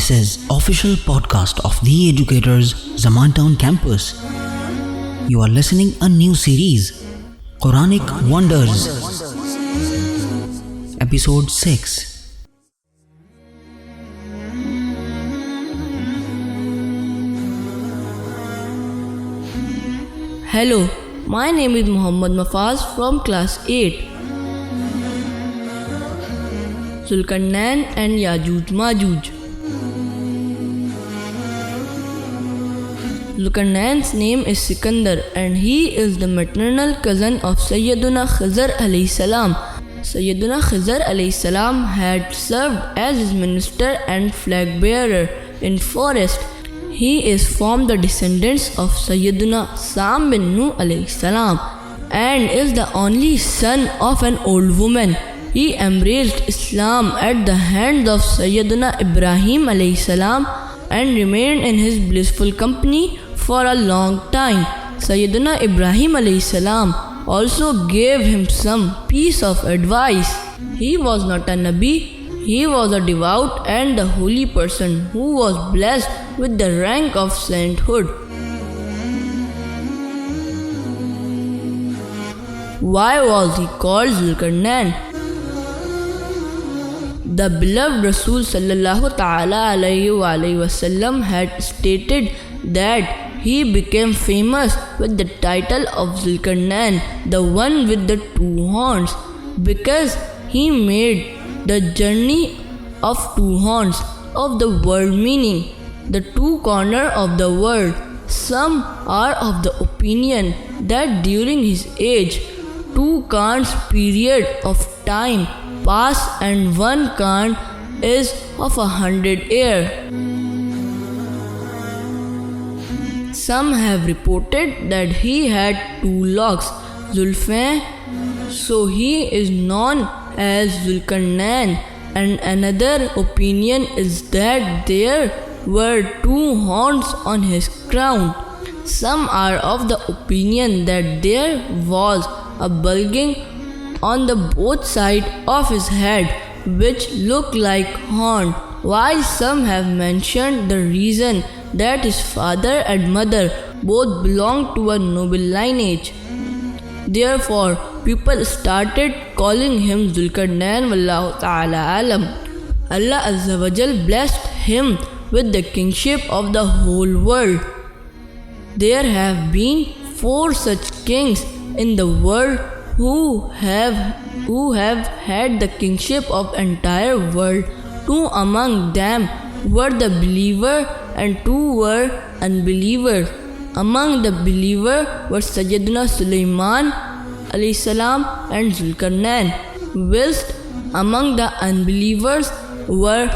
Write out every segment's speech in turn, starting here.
This is official podcast of The Educators Zaman Town campus. You are listening a new series, QURANIC Wonders, Episode 6. Hello, my name is Mafaaz from class 8. Zulqarnain and Yajooj Majooj. Zulqarnain's name is Sikandar and he is the maternal cousin of Sayyiduna Khizr alayhi salam. Sayyiduna Khizr alayhi salam had served as his minister and flag bearer in forest. He is from the descendants of Sayyiduna Sam bin Nuh alayhi salam and is the only son of an old woman. He embraced Islam at the hands of Sayyiduna Ibrahim alayhi salam and remained in his blissful company for a long time. Sayyiduna Ibrahim alayhi salam also gave him some piece of advice. He was not a Nabi. He was a devout and a holy person who was blessed with the rank of sainthood. Why was he called Zulqarnain? The beloved Rasul sallallahu ta'ala alayhi wasallam had stated that he became famous with the title of Zulqarnain, the one with the two horns, because he made the journey of two horns of the world, meaning the two corners of the world. Some are of the opinion that during his age, 2 Khan's period of time passed and 1 Khan is of 100 years. Some have reported that he had 2 locks, Zulqarnain, so he is known as Zulqarnain, and another opinion is that there were 2 horns on his crown. Some are of the opinion that there was a bulging on the both sides of his head which looked like horn, while some have mentioned the reason that his father and mother both belonged to a noble lineage. Therefore, people started calling him Zulqarnain wallahu ta'ala alam. Allah Azza wa Jal blessed him with the kingship of the whole world. There have been 4 such kings in the world who have had the kingship of entire world. 2 among them were the believer and 2 were unbeliever. Among the believer were Sayyiduna Sulaiman alayhi salam and Zulqarnain, whilst among the unbelievers were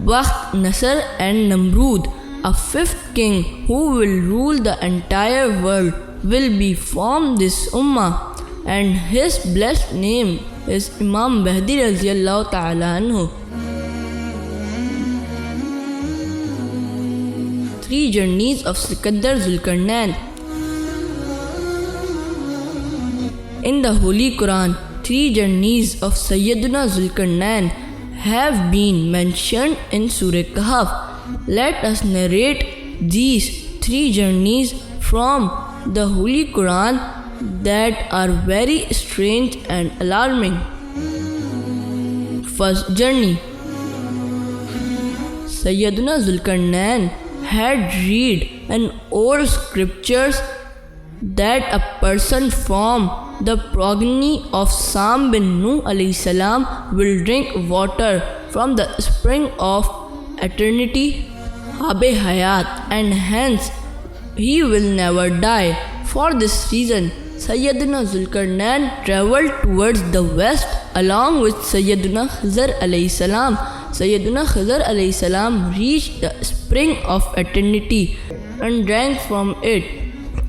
Bakht Nasr and Namrud. A 5th king who will rule the entire world will be from this ummah, and his blessed name is Imam Mahdi radiyallahu ta'ala anhu. 3 journeys of Sikandar Zulqarnain. In the Holy Quran, 3 journeys of Sayyiduna Zulqarnain have been mentioned in Surah Kahf. Let us narrate these 3 journeys from the Holy Quran that are very strange and alarming. First journey. Sayyiduna Zulqarnain had read in old scriptures that a person from the progeny of Sam bin Nuh alayhi salam will drink water from the spring of eternity, Habe Hayat, and hence he will never die. For this reason, Sayyiduna Zulqarnain travelled towards the west along with Sayyiduna Khizr alayhi salam. Sayyiduna Khizr alayhi salam reached the spring of eternity and drank from it.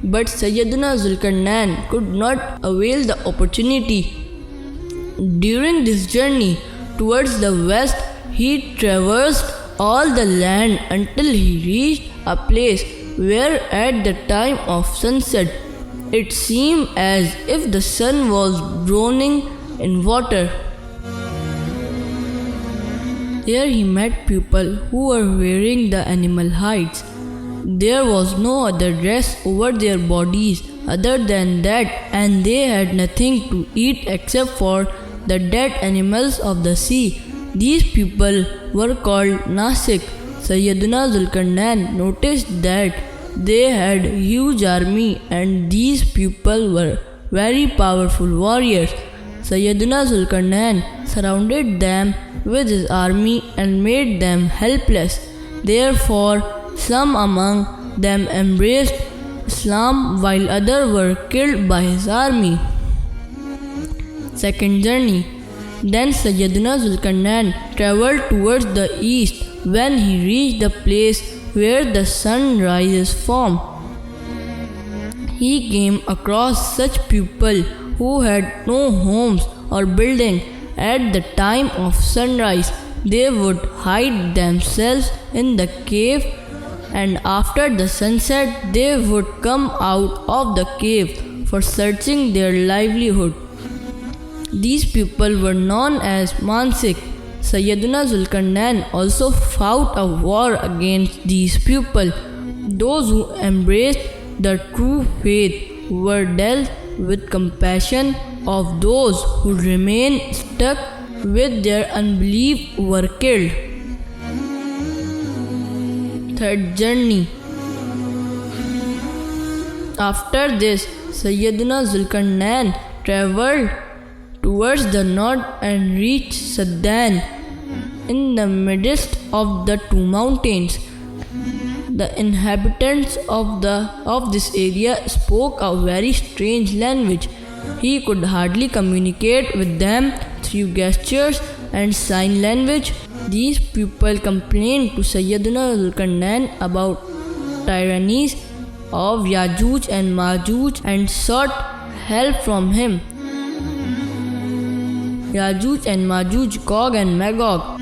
But Sayyiduna Zulqarnain could not avail the opportunity. During this journey towards the west, he traversed all the land until he reached a place where at the time of sunset it seemed as if the sun was drowning in water. There he met people who were wearing the animal hides. There was no other dress over their bodies other than that, and they had nothing to eat except for the dead animals of the sea. These people were called Nasik. Sayyidina Zulqarnain noticed that they had a huge army, and these people were very powerful warriors. Sayyidina Zulqarnain surrounded them with his army and made them helpless. Therefore, some among them embraced Islam while others were killed by his army. Second journey. Then Sayyidina Zulqarnain traveled towards the east. When he reached the place where the sun rises from, he came across such people who had no homes or building. At the time of sunrise, they would hide themselves in the cave, and after the sunset, they would come out of the cave for searching their livelihood. These people were known as Mansik. Sayyidina Zulqarnain also fought a war against these people. Those who embraced the true faith were dealt with compassion. Of those who remained stuck with their unbelief were killed. Third journey. After this, Sayyidina Zulqarnain traveled towards the north and reached Sudan in the midst of the two mountains. The inhabitants of this area spoke a very strange language. He could hardly communicate with them through gestures and sign language. These people complained to Sayyidina Zulqarnain about tyrannies of Yajooj and Majooj and sought help from him. Yajooj and Majooj, Gog and Magog.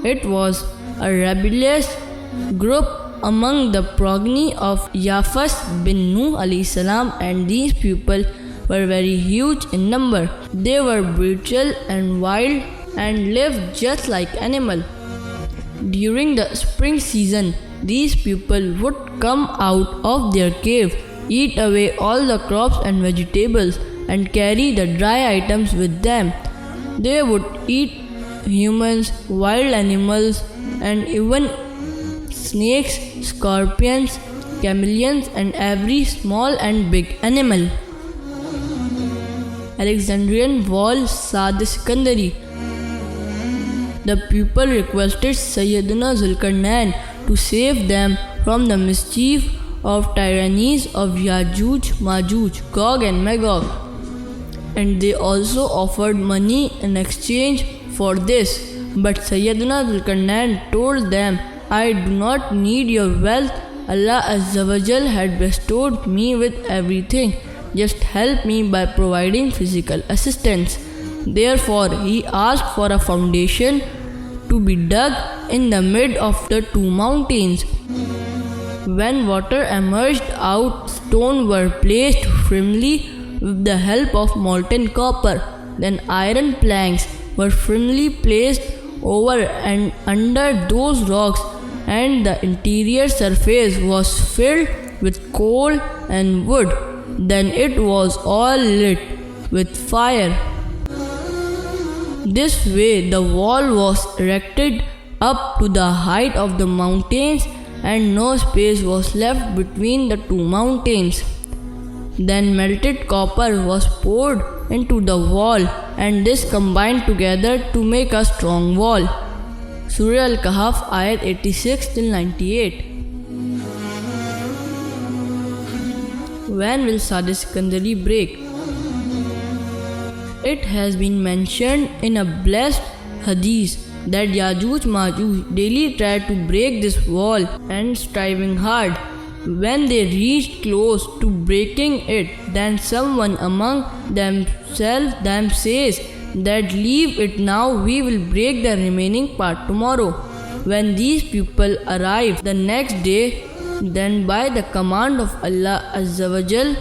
It was a rebellious group among the progeny of Yafas bin Nuh alayhi salam, and these people were very huge in number. They were brutal and wild and lived just like animals. During the spring season, these people would come out of their cave, eat away all the crops and vegetables, and carry the dry items with them. They would eat humans, wild animals, and even snakes, scorpions, chameleons, and every small and big animal. Alexandrian wall Sad-e-Sikandari. The people requested Sayyidina Zulqarnain to save them from the mischief of tyrannies of Yajooj, Majooj, Gog and Magog, and they also offered money in exchange for this. But Sayyidina Zulqarnain told them, I do not need your wealth. Allah Azza wa Jal had bestowed me with everything. Just help me by providing physical assistance. Therefore, he asked for a foundation to be dug in the mid of the two mountains. When water emerged out, stones were placed firmly with the help of molten copper. Then iron planks were firmly placed over and under those rocks, and the interior surface was filled with coal and wood. Then it was all lit with fire. This way the wall was erected up to the height of the mountains, and no space was left between the two mountains. Then melted copper was poured into the wall, and this combined together to make a strong wall. Surah Al-Kahf, ayat 86 till 98. When will Sad-e-Sikandari break? It has been mentioned in a blessed hadith that Yajooj Majooj daily tried to break this wall and striving hard. When they reached close to breaking it, then someone among them says that leave it now, we will break the remaining part tomorrow. When these people arrive the next day, then by the command of Allah Azza wa Jal,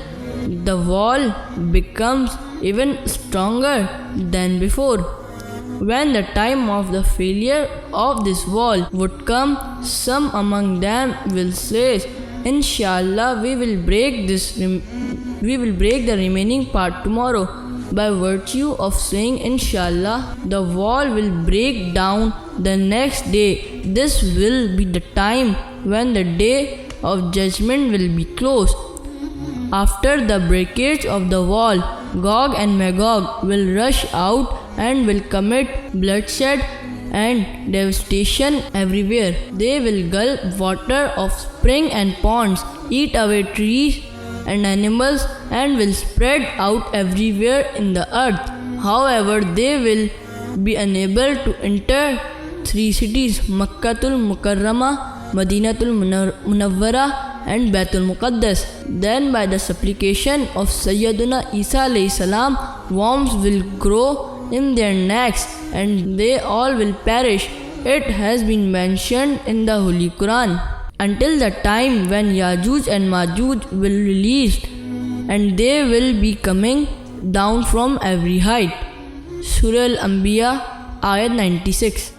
the wall becomes even stronger than before. When the time of the failure of this wall would come, some among them will say, Inshallah, we will break the remaining part tomorrow. By virtue of saying Inshallah, the wall will break down the next day. This will be the time when the day of judgment will be close. After the breakage of the wall, Gog and Magog will rush out and will commit bloodshed and devastation everywhere. They will gulp water of spring and ponds, eat away trees and animals, and will spread out everywhere in the earth. However, they will be unable to enter 3 cities, Makkatul Mukarramah, Madinatul Munawwara and Baitul Muqaddas. Then by the supplication of Sayyiduna Isa alayhi salam, worms will grow in their necks and they all will perish. It has been mentioned in the Holy Quran. Until the time when Yajooj and Majooj will released and they will be coming down from every height. Surah Al-Anbiya, Ayat 96.